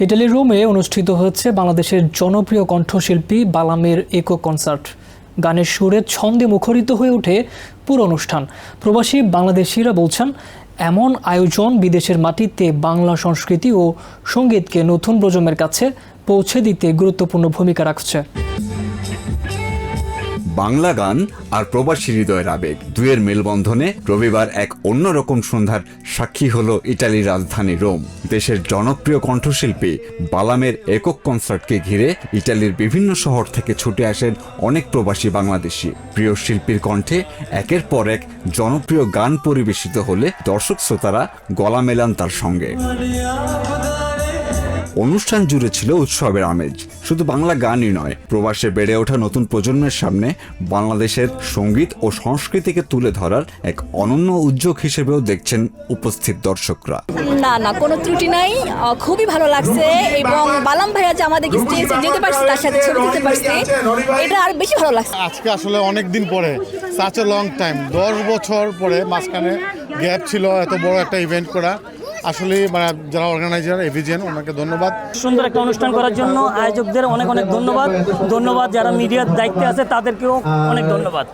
ইটালির রোমে অনুষ্ঠিত হচ্ছে বাংলাদেশের জনপ্রিয় কণ্ঠশিল্পী বালামের একক কনসার্ট। গানের সুরে ছন্দে মুখরিত হয়ে ওঠে পুরো অনুষ্ঠান। প্রবাসী বাংলাদেশিরা বলছেন, এমন আয়োজন বিদেশের মাটিতে বাংলা সংস্কৃতি ও সঙ্গীতকে নতুন প্রজন্মের কাছে পৌঁছে দিতে গুরুত্বপূর্ণ ভূমিকা রাখছে। বাংলা গান আর প্রবাসী হৃদয়ের আবেগ দুয়ের মেলবন্ধনে রবিবার এক অন্যরকম সন্ধ্যার সাক্ষী হলো ইটালির রাজধানী রোম। দেশের জনপ্রিয় কণ্ঠশিল্পী বালামের একক কনসার্টকে ঘিরে ইটালির বিভিন্ন শহর থেকে ছুটে আসেন অনেক প্রবাসী বাংলাদেশি। প্রিয় শিল্পীর কণ্ঠে একের পর এক জনপ্রিয় গান পরিবেশিত হলে দর্শক শ্রোতারা গলা মেলান তার সঙ্গে। অনুষ্ঠান জুড়ে ছিল উৎসবের আমেজ। শুধু বাংলা গানই নয়, প্রবাসে বেড়ে ওঠা নতুন প্রজন্মের সামনে বাংলাদেশের সঙ্গীত ও সংস্কৃতিকে তুলে ধরার এক অনন্য উদ্যোগ হিসেবেও দেখছেন উপস্থিত দর্শকরা। না কোনো ত্রুটি নাই, খুবই ভালো লাগছে এবং বালাম ভাইয়া যে আমাদেরকে স্টেজে যেতে পারছে, তার সাথে ছবি তুলতে পারছে, এটা আর বেশি ভালো লাগছে। আজকে আসলে অনেক দিন পরে, সাচ এ লং টাইম, 10 বছর পরে মাঝখানে গ্যাপ ছিল এত বড় একটা ইভেন্ট করা। আসলে মানে যারা অর্গানাইজার এভিজেন, ওনাকে ধন্যবাদ। সুন্দর একটা অনুষ্ঠান করার জন্য আয়োজকদের অনেক অনেক ধন্যবাদ। যারা মিডিয়ার দায়িত্বে আছে তাদেরকেও অনেক ধন্যবাদ।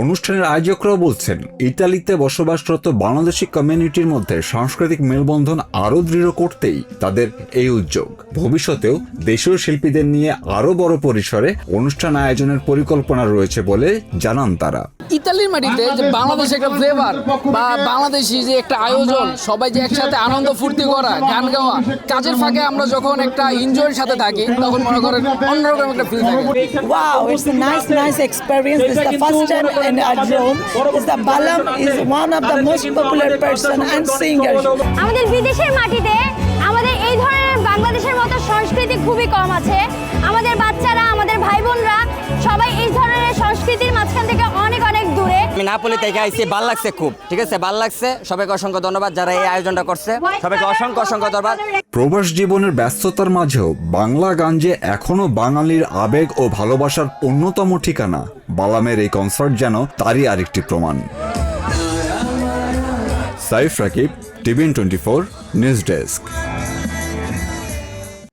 অনুষ্ঠানের আয়োজকরাও বলছেন, ইতালিতে বসবাসরত বাংলাদেশি কমিউনিটির মধ্যে সাংস্কৃতিক মেলবন্ধন আরও দৃঢ় করতেই তাদের এই উদ্যোগ। ভবিষ্যতেও দেশীয় শিল্পীদের নিয়ে আরও বড় পরিসরে অনুষ্ঠান আয়োজনের পরিকল্পনা রয়েছে বলে জানান তারা। ইতালির মাটিতে যে বাংলাদেশে একটা ফ্লেভার বা বাংলাদেশি যে একটা আয়োজন, সবাই যে একসাথে আনন্দ ফুর্তি করা, গান গাওয়া, কাজের ফাঁকে আমরা যখন একটা এনজয়ের সাথে থাকি, তখন মনে করেন অন্যরকম একটা ফিল থাকে। Wow, it's a nice experience. This is the first time in Rome. The Balam is one of the most popular person and singer. আমাদের বিদেশের মাটিতে আমাদের এই ধরনের বাংলাদেশের মতো সংস্কৃতি খুবই কম আছে। আমাদের বাচ্চারা, আমাদের ভাই বোনরা সবাই এই ধরনের সংস্কৃতির মাঝখান থেকে অনেক দূরে। আমি নাপোলি থেকে আইছি, ভালো লাগছে খুব। ঠিক আছে, ভালো লাগছে। সবাইকে অসংখ্য ধন্যবাদ যারা এই আয়োজনটা করছে, সবাইকে অসংখ্য ধন্যবাদ। প্রবাস জীবনের ব্যস্ততার মাঝেও বাংলা গান যে এখনো বাঙালির আবেগ ও ভালোবাসার অন্যতম ঠিকানা, বালামের এই কনসার্ট যেন তারই আরেকটি প্রমাণ। Saif Rakib, TVN 24 news desk.